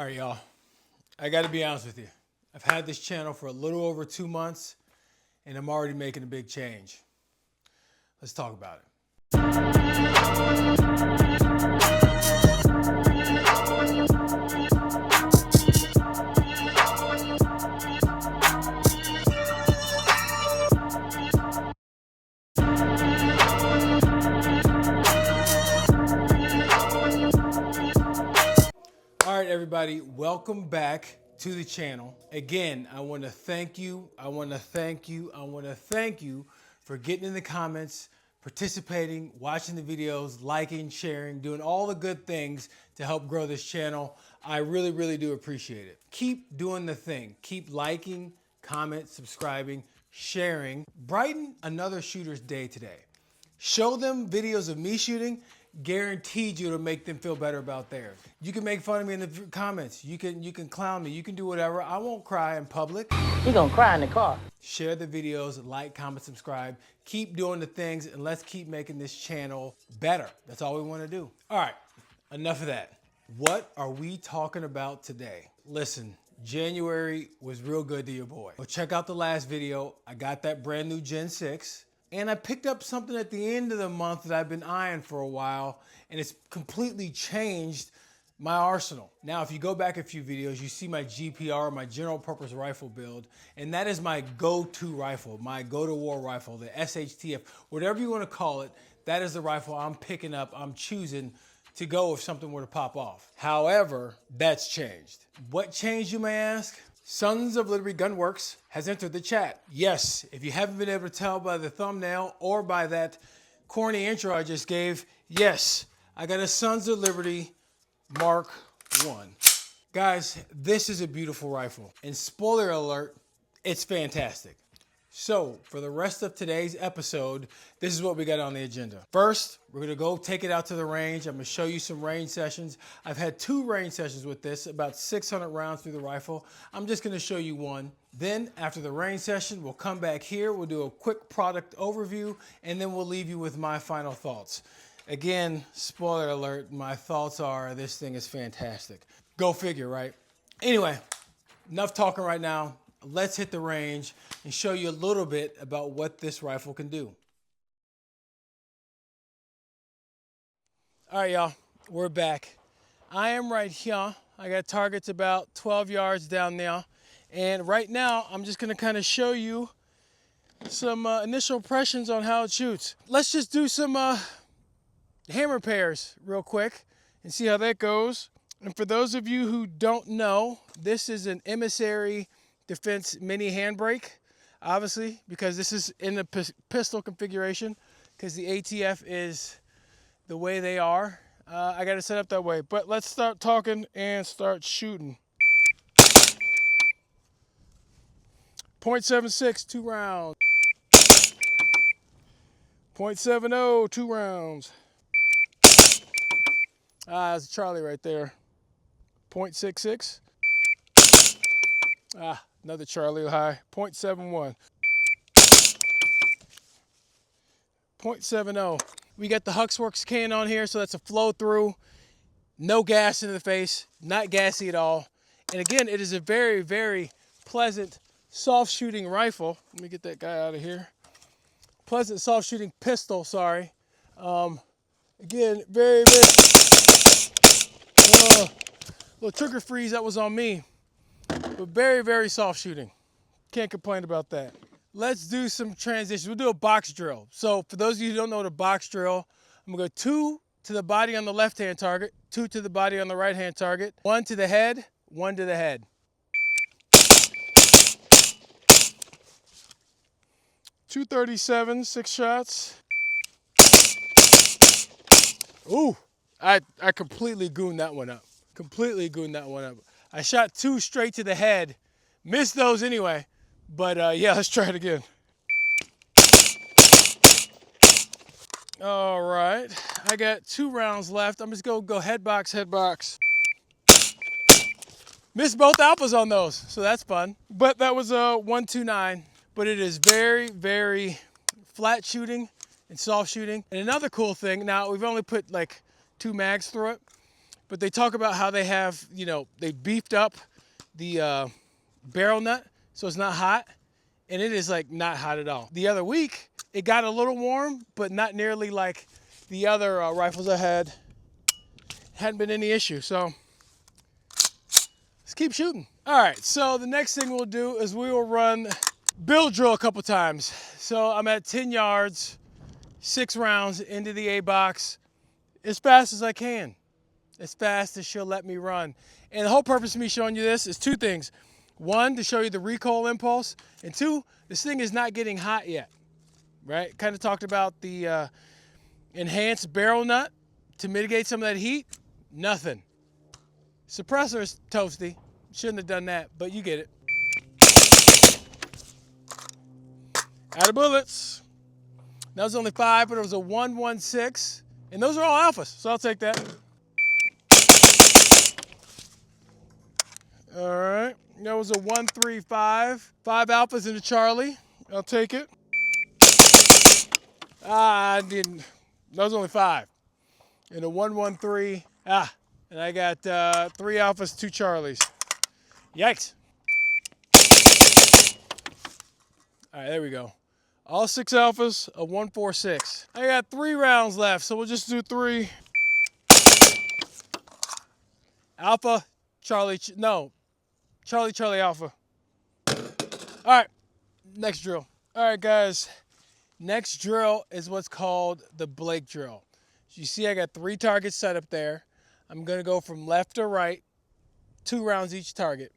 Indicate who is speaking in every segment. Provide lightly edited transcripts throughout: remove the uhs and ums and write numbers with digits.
Speaker 1: All right, y'all. I got to be honest with you. I've had this channel for a little over 2 months, and I'm already making a big change. Let's talk about it. All right, everybody, welcome back to the channel. Again, I want to thank you. I want to thank you for getting in the comments, participating, watching the videos, liking, sharing, doing all the good things to help grow this channel. I really, really do appreciate it. Keep doing the thing. Keep liking, comment, subscribing, sharing. Brighten another shooter's day today. Show them videos of me shooting. Guaranteed you to make them feel better about theirs. You can make fun of me in the comments. You can clown me. You can do whatever. I won't cry in public.
Speaker 2: He gonna cry in the car.
Speaker 1: Share the videos, like, comment, subscribe. Keep doing the things, and let's keep making this channel better. That's all we want to do. All right, enough of that. What are we talking about today? Listen, January was real good to your boy. Well, check out the last video. I got that brand new Gen 6. And I picked up something at the end of the month that I've been eyeing for a while, and it's completely changed my arsenal. Now, if you go back a few videos, you see my GPR, my general purpose rifle build, and that is my go-to rifle, my go-to-war rifle, the SHTF, whatever you want to call it, that is the rifle I'm picking up, I'm choosing to go if something were to pop off. However, that's changed. What changed, you may ask? Sons of Liberty Gunworks has entered the chat. Yes, if you haven't been able to tell by the thumbnail or by that corny intro I just gave, yes, I got a Sons of Liberty Mark I. Guys, this is a beautiful rifle. And spoiler alert, it's fantastic. So, for the rest of today's episode, this is what we got on the agenda. First, we're gonna go take it out to the range. I'm gonna show you some range sessions. I've had 2 range sessions with this, about 600 rounds through the rifle. I'm just gonna show you one. Then, after the range session, we'll come back here, we'll do a quick product overview, and then we'll leave you with my final thoughts. Again, spoiler alert, my thoughts are this thing is fantastic. Go figure, right? Anyway, enough talking right now. Let's hit the range and show you a little bit about what this rifle can do. All right, y'all, we're back. I am right here. I got targets about 12 yards down there. And right now, I'm just gonna kind of show you some initial impressions on how it shoots. Let's just do some hammer pairs real quick and see how that goes. And for those of you who don't know, this is an Emissary Defense mini handbrake, obviously, because this is in the pistol configuration, because the ATF is the way they are. I got it set up that way, but let's start talking and start shooting. .76, 2 rounds. .70, 2 rounds. That's a Charlie right there. .66. Another Charlie high, .71. .70. We got the Huxworks can on here, so that's a flow through. No gas in the face, not gassy at all. And again, it is a very, very pleasant, soft shooting rifle. Let me get that guy out of here. Pleasant, soft shooting pistol, sorry. Again, very, very, little trigger freeze, that was on me. But very, very soft shooting. Can't complain about that. Let's do some transitions. We'll do a box drill. So for those of you who don't know the box drill, I'm gonna go 2 to the body on the left-hand target, 2 to the body on the right-hand target, 1 to the head, 1 to the head. .237, 6 shots. Ooh, I completely gooned that one up. Completely gooned that one up. I shot 2 straight to the head. Missed those anyway. But yeah, let's try it again. All right, I got 2 rounds left. I'm just gonna go head box, head box. Missed both alphas on those, so that's fun. But that was a 129. But it is very, very flat shooting and soft shooting. And another cool thing, now we've only put like 2 mags through it, but they talk about how they have, you know, they beefed up the barrel nut so it's not hot, and it is like not hot at all. The other week, it got a little warm, but not nearly like the other rifles I had. Hadn't been any issue, so let's keep shooting. All right, so the next thing we'll do is we will run build drill a couple times. So I'm at 10 yards, 6 rounds into the A box, as fast as I can, as fast as she'll let me run. And the whole purpose of me showing you this is 2 things. 1, to show you the recoil impulse, and 2, this thing is not getting hot yet, right? Kind of talked about the enhanced barrel nut to mitigate some of that heat. Nothing. Suppressor's toasty. Shouldn't have done that, but you get it. Out of bullets. That was only 5, but it was a 116. And those are all alphas, so I'll take that. All right, that was a 135. 5 alphas into Charlie. I'll take it. I didn't. That was only 5. And a 113. And I got 3 alphas, 2 Charlies. Yikes. All right, there we go. All 6 alphas, a 146. I got 3 rounds left, so we'll just do 3. Alpha, Charlie, no. Charlie, Charlie, Alpha. All right, next drill. All right, guys. Next drill is what's called the Blake drill. So you see I got 3 targets set up there. I'm gonna go from left to right, 2 rounds each target.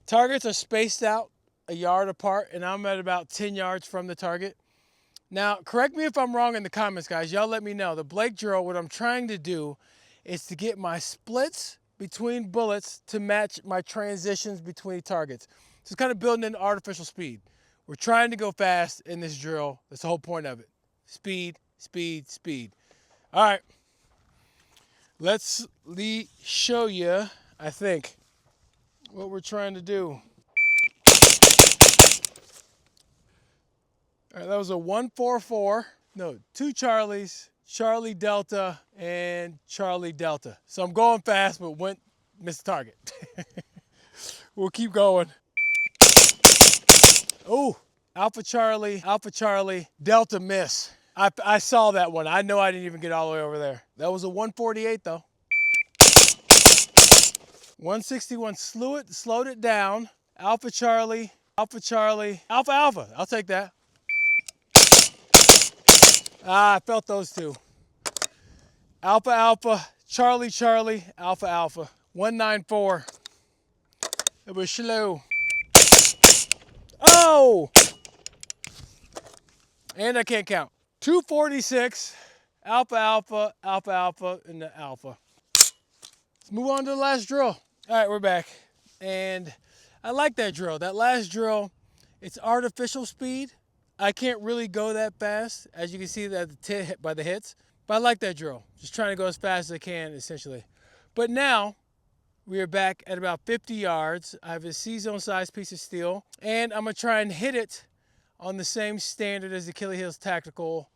Speaker 1: Targets are spaced out a yard apart, and I'm at about 10 yards from the target. Now, correct me if I'm wrong in the comments, guys. Y'all let me know. The Blake drill, what I'm trying to do is to get my splits between bullets to match my transitions between targets. So it's kind of building in artificial speed. We're trying to go fast in this drill. That's the whole point of it. Speed, speed, speed. All right. Let's show you, I think, what we're trying to do. All right, that was a 144. No, 2 Charlies, Charlie Delta, and Charlie Delta. So I'm going fast, but missed the target. We'll keep going. Oh, Alpha Charlie, Delta miss. I saw that one. I know I didn't even get all the way over there. That was a 148 though. 161, slowed it down. Alpha Charlie, Alpha Charlie, Alpha Alpha. I'll take that. I felt those 2. Alpha Alpha, Charlie Charlie, Alpha Alpha. 194. It was slow. Oh! And I can't count. 246, Alpha Alpha, Alpha Alpha, and the Alpha. Let's move on to the last drill. All right, we're back. And I like that drill. That last drill, it's artificial speed. I can't really go that fast, as you can see that by the hits. But I like that drill. Just trying to go as fast as I can, essentially. But now, we are back at about 50 yards. I have a C-zone size piece of steel, and I'm gonna try and hit it on the same standard as the Achilles Heels Tactical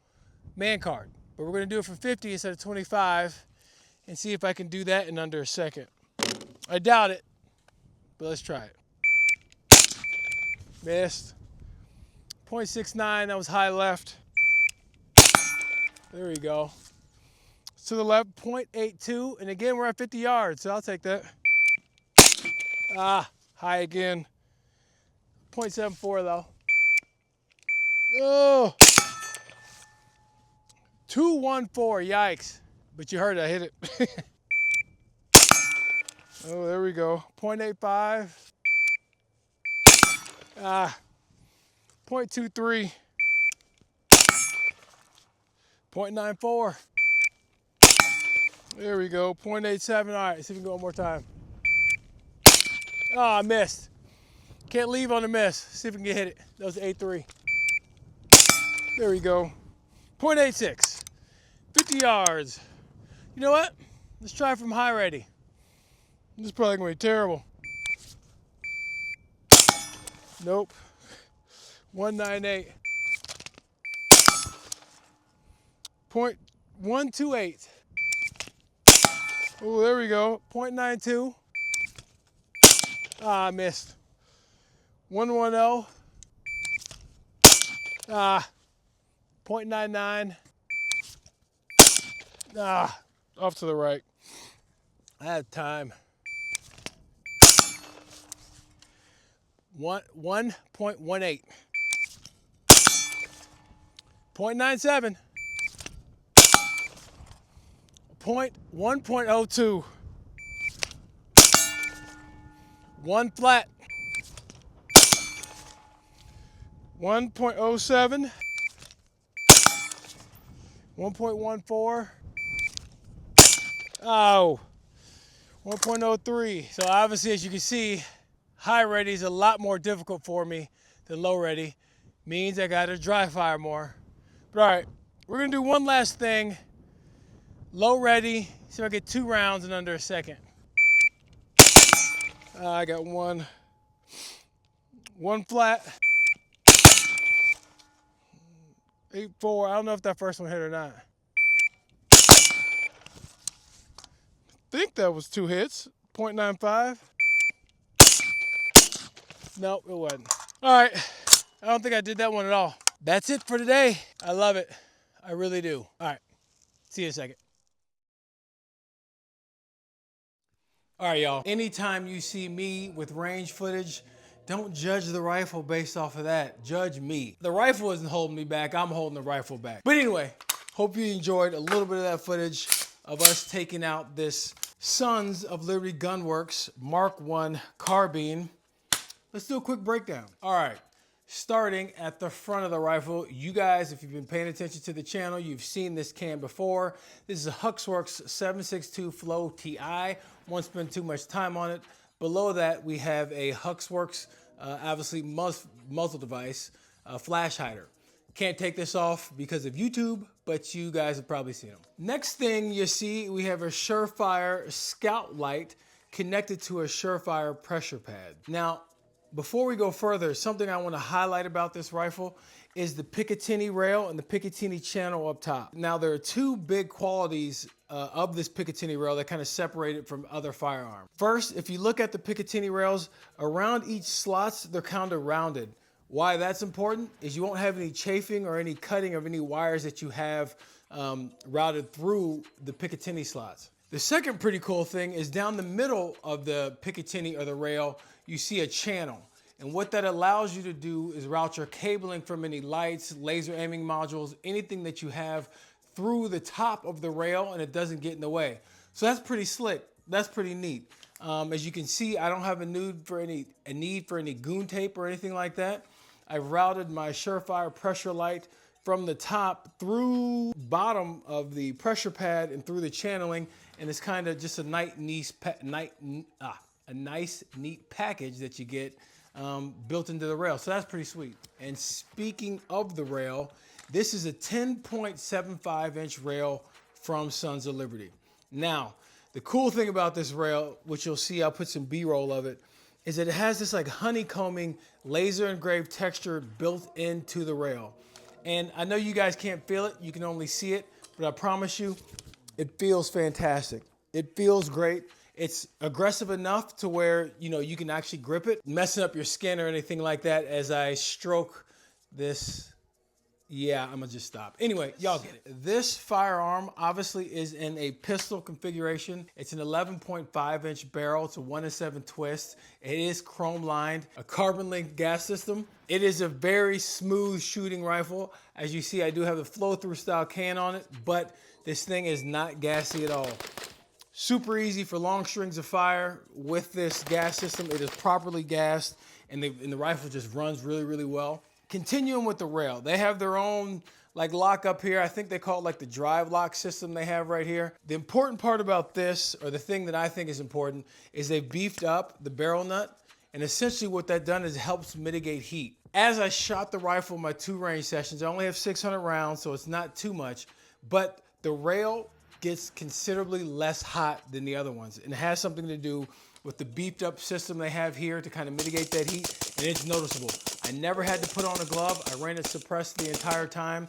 Speaker 1: man card. But we're gonna do it for 50 instead of 25 and see if I can do that in under a second. I doubt it, but let's try it. Missed. 0.69, that was high left. There we go. To the left, 0.82, and again, we're at 50 yards, so I'll take that. High again. 0.74 though. Oh! 214, yikes. But you heard I hit it. Oh, there we go. 0.85. 0.23. 0.94. There we go. 0.87. All right, see if we can go one more time. I missed. Can't leave on a miss. See if we can hit it. That was 8.3. There we go. 0.86. 50 yards. You know what? Let's try from high ready. This is probably going to be terrible. Nope. 198. 0.128. Oh, there we go. 0.92. Ah, I missed. 110. Ah, 0.99. Ah, off to the right. I had time. 1.18. 0.97. 1.02. 1 flat. 1.07. 1.14. Oh, 1.03. So obviously, as you can see, high ready is a lot more difficult for me than low ready. Means I gotta dry fire more. But all right, we're gonna do one last thing. Low ready, see if I get 2 rounds in under a second. I got one flat. 8.4. I don't know if that first one hit or not. I think that was 2 hits. 0.95. Nope, it wasn't. All right, I don't think I did that one at all. That's it for today. I love it. I really do. All right, see you in a second. All right, y'all. Anytime you see me with range footage, don't judge the rifle based off of that. Judge me. The rifle isn't holding me back. I'm holding the rifle back. But anyway, hope you enjoyed a little bit of that footage of us taking out this Sons of Liberty Gunworks Mark I carbine. Let's do a quick breakdown. All right, starting at the front of the rifle. You guys, if you've been paying attention to the channel, you've seen this cam before. This is a Huxworks 762 Flow TI. Won't spend too much time on it. Below that, we have a Huxworks, obviously muzzle device, flash hider. Can't take this off because of YouTube, but you guys have probably seen them. Next thing you see, we have a Surefire Scout Light connected to a Surefire pressure pad. Now, before we go further, something I want to highlight about this rifle is the Picatinny rail and the Picatinny channel up top. Now, there are 2 big qualities of this Picatinny rail that kind of separate it from other firearms. First, if you look at the Picatinny rails, around each slots, they're kind of rounded. Why that's important is you won't have any chafing or any cutting of any wires that you have routed through the Picatinny slots. The second pretty cool thing is down the middle of the Picatinny or the rail, you see a channel. And what that allows you to do is route your cabling from any lights, laser aiming modules, anything that you have through the top of the rail, and it doesn't get in the way. So that's pretty slick. That's pretty neat. As you can see, I don't have a need for any goon tape or anything like that. I've routed my Surefire pressure light from the top through bottom of the pressure pad and through the channeling, and it's kind of just a nice, neat package that you get built into the rail. So that's pretty sweet. And speaking of the rail, this is a 10.75 inch rail from Sons of Liberty. Now, the cool thing about this rail, which you'll see, I'll put some B-roll of it, is that it has this like honeycombing laser engraved texture built into the rail. And I know you guys can't feel it, you can only see it, but I promise you, it feels fantastic. It feels great. It's aggressive enough to where, you know, you can actually grip it, messing up your skin or anything like that as I stroke this. Yeah, I'm gonna just stop. Anyway, y'all get it. This firearm obviously is in a pistol configuration. It's an 11.5 inch barrel. It's a 1-7 twist. It is chrome lined, a carbon link gas system. It is a very smooth shooting rifle. As you see, I do have the flow through style can on it, but this thing is not gassy at all. Super easy for long strings of fire with this gas system. It is properly gassed, and the rifle just runs really, really well. Continuing with the rail, they have their own like lock up here. I think they call it like the drive lock system they have right here. The important part about this, or the thing that I think is important, is they beefed up the barrel nut, and essentially what that done is it helps mitigate heat. As I shot the rifle in my 2 range sessions, I only have 600 rounds, so it's not too much, but the rail gets considerably less hot than the other ones. And it has something to do with the beefed up system they have here to kind of mitigate that heat, and it's noticeable. I never had to put on a glove. I ran it suppressed the entire time.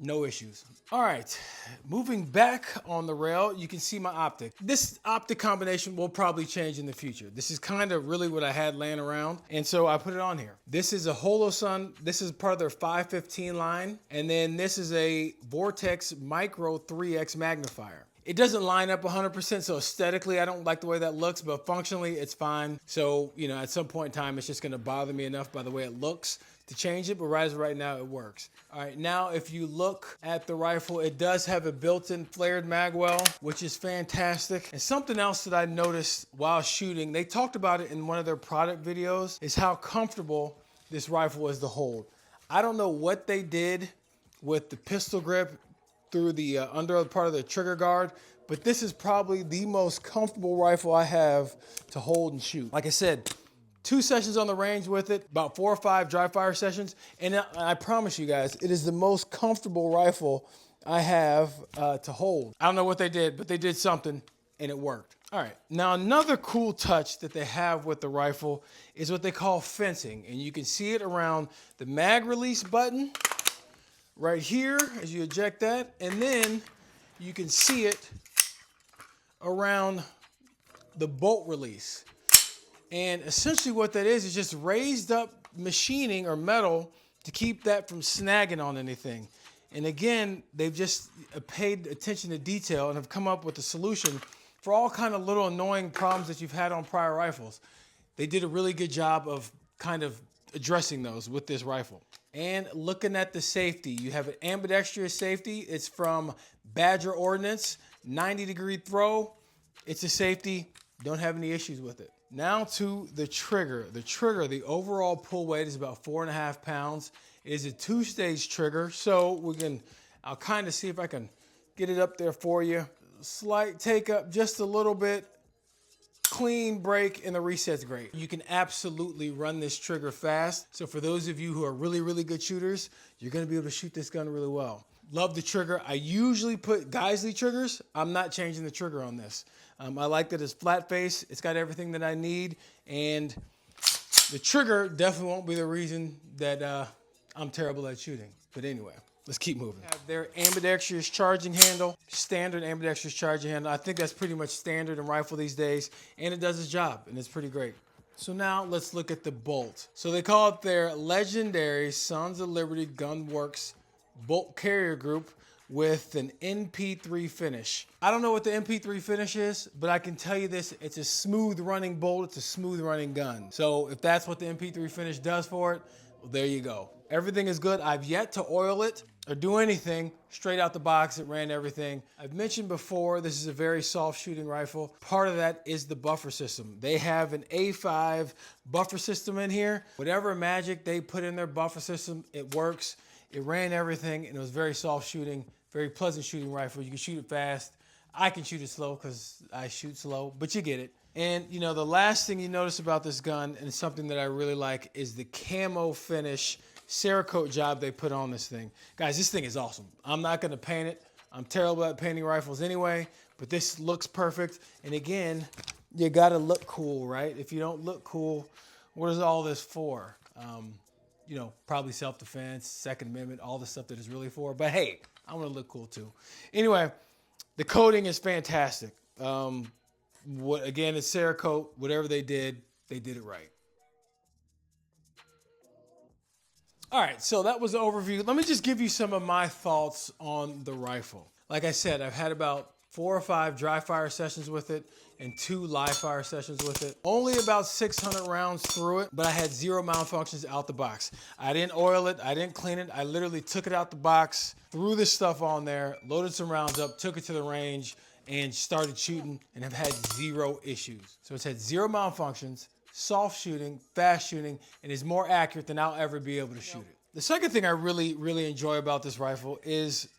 Speaker 1: No issues. All right, moving back on the rail, you can see my optic. This optic combination will probably change in the future. This is kind of really what I had laying around, and so I put it on here. This is a Holosun. This is part of their 515 line, and then this is a Vortex Micro 3X magnifier. It doesn't line up 100%, so aesthetically, I don't like the way that looks, but functionally, it's fine. So, you know, at some point in time, it's just gonna bother me enough by the way it looks to change it, but right now, it works. All right, now, if you look at the rifle, it does have a built-in flared magwell, which is fantastic. And something else that I noticed while shooting, they talked about it in one of their product videos, is how comfortable this rifle is to hold. I don't know what they did with the pistol grip through the under part of the trigger guard, but this is probably the most comfortable rifle I have to hold and shoot. Like I said, 2 sessions on the range with it, about 4 or 5 dry fire sessions, and I promise you guys, it is the most comfortable rifle I have to hold. I don't know what they did, but they did something, and it worked. All right, now another cool touch that they have with the rifle is what they call fencing, and you can see it around the mag release button, right here as you eject that, and then you can see it around the bolt release. And essentially what that is just raised up machining or metal to keep that from snagging on anything. And again, they've just paid attention to detail and have come up with a solution for all kind of little annoying problems that you've had on prior rifles. They did a really good job of kind of addressing those with this rifle. And looking at the safety, you have an ambidextrous safety. It's from Badger Ordnance, 90-degree throw. It's a safety, don't have any issues with it. Now to the trigger. The trigger, the overall pull weight is about 4.5 pounds. It is a 2-stage trigger, so I'll kind of see if I can get it up there for you. Slight take up, just a little bit. Clean break, and the reset's great. You can absolutely run this trigger fast. So for those of you who are really, really good shooters, you're gonna be able to shoot this gun really well. Love the trigger. I usually put Geisley triggers. I'm not changing the trigger on this. I like that it's flat face. It's got everything that I need. And the trigger definitely won't be the reason that I'm terrible at shooting. But anyway, let's keep moving. Have their ambidextrous charging handle, standard ambidextrous charging handle. I think that's pretty much standard in rifle these days, and it does its job, and it's pretty great. So now let's look at the bolt. So they call it their legendary Sons of Liberty Gunworks bolt carrier group with an NP3 finish. I don't know what the NP3 finish is, but I can tell you this, it's a smooth running bolt, it's a smooth running gun. So if that's what the NP3 finish does for it, well, there you go. Everything is good. I've yet to oil it or do anything. Straight out the box, it ran everything. I've mentioned before, this is a very soft shooting rifle. Part of that is the buffer system. They have an A5 buffer system in here. Whatever magic they put in their buffer system, it works. It ran everything, and it was very soft shooting, very pleasant shooting rifle. You can shoot it fast. I can shoot it slow because I shoot slow, but you get it. And you know, the last thing you notice about this gun, and something that I really like, is the camo finish Cerakote job they put on this thing. Guys, this thing is awesome. I'm not gonna paint it. I'm terrible at painting rifles anyway, but this looks perfect. And again, you gotta look cool, right? If you don't look cool, what is all this for? You know, probably self-defense, Second Amendment, all the stuff that it's really for. But hey, I want to look cool too. Anyway, the coating is fantastic. Again, it's Cerakote. Whatever they did it right. All right, so that was the overview. Let me just give you some of my thoughts on the rifle. Like I said, I've had about 4 or 5 dry fire sessions with it and 2 live fire sessions with it. Only about 600 rounds through it, but I had 0 malfunctions out the box. I didn't oil it, I didn't clean it. I literally took it out the box, threw this stuff on there, loaded some rounds up, took it to the range, and started shooting, and have had 0 issues. So it's had 0 malfunctions, soft shooting, fast shooting, and is more accurate than I'll ever be able to shoot it. The second thing I really, really enjoy about this rifle is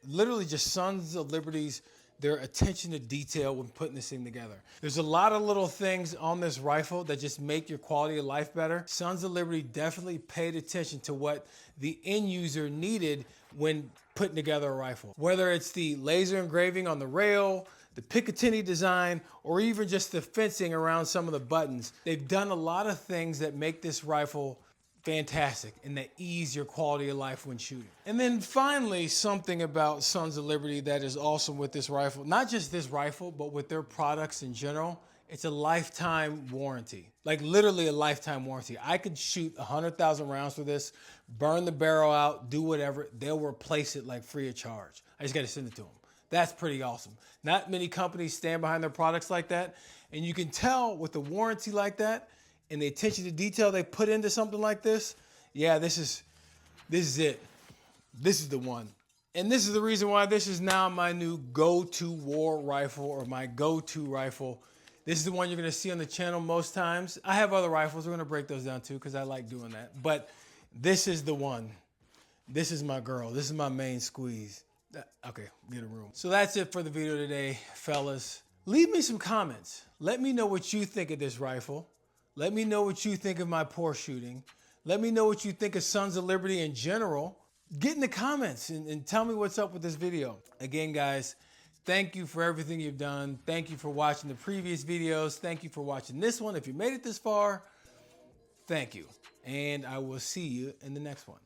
Speaker 1: literally just Sons of Liberty's their attention to detail when putting this thing together. There's a lot of little things on this rifle that just make your quality of life better. Sons of Liberty definitely paid attention to what the end user needed when putting together a rifle. Whether it's the laser engraving on the rail, the Picatinny design, or even just the fencing around some of the buttons. They've done a lot of things that make this rifle fantastic, and they ease your quality of life when shooting. And then finally, something about Sons of Liberty that is awesome with this rifle, not just this rifle, but with their products in general, it's a lifetime warranty. Like literally a lifetime warranty. I could shoot 100,000 rounds for this, burn the barrel out, do whatever. They'll replace it like free of charge. I just got to send it to them. That's pretty awesome. Not many companies stand behind their products like that. And you can tell with the warranty like that and the attention to detail they put into something like this, yeah, this is it. This is the one. And this is the reason why this is now my new go-to war rifle, or my go-to rifle. This is the one you're gonna see on the channel most times. I have other rifles, we're gonna break those down too, because I like doing that. But this is the one. This is my girl. This is my main squeeze. Okay, get a room. So that's it for the video today, fellas. Leave me some comments. Let me know what you think of this rifle. Let me know what you think of my poor shooting. Let me know what you think of Sons of Liberty in general. Get in the comments and tell me what's up with this video. Again, guys, thank you for everything you've done. Thank you for watching the previous videos. Thank you for watching this one. If you made it this far, thank you. And I will see you in the next one.